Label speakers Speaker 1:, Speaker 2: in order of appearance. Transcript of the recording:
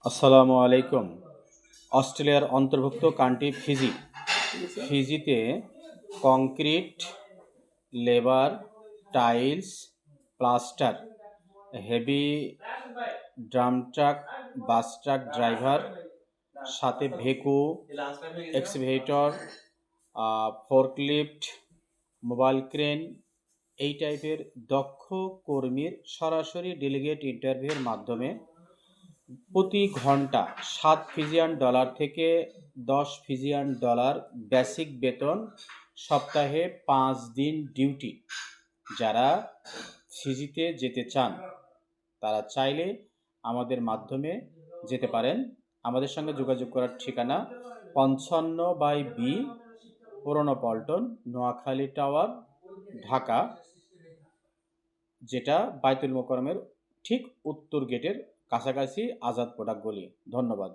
Speaker 1: আসসালামু আলাইকুম। অস্ট্রেলিয়ার অন্তর্ভুক্ত কান্ট্রি ফিজি। ফিজিতে concrete, labour, tiles, plaster, heavy drum truck, bus truck driver, সাথে ভেকু, এক্সভেটর, ফোর্কলিফট, মোবাইল ক্রেন এই টাইপের দক্ষ কর্মীর সরাসরি ডেলিগেট ইন্টারভিউয়ের মাধ্যমে প্রতি ঘন্টা $7 থেকে $10 বেসিক বেতন, সপ্তাহে 5 দিন ডিউটি। যারা ফিজিতে যেতে চান তারা চাইলে আমাদের মাধ্যমে যেতে পারেন। আমাদের সঙ্গে যোগাযোগ করার ঠিকানা 55/B পুরনো পল্টন, নোয়াখালী টাওয়ার, ঢাকা, যেটা বায়তুল মোকাররমের ঠিক উত্তর গেটের কাছাকাছি, আজাদ প্রোডাক্ট গলি। ধন্যবাদ।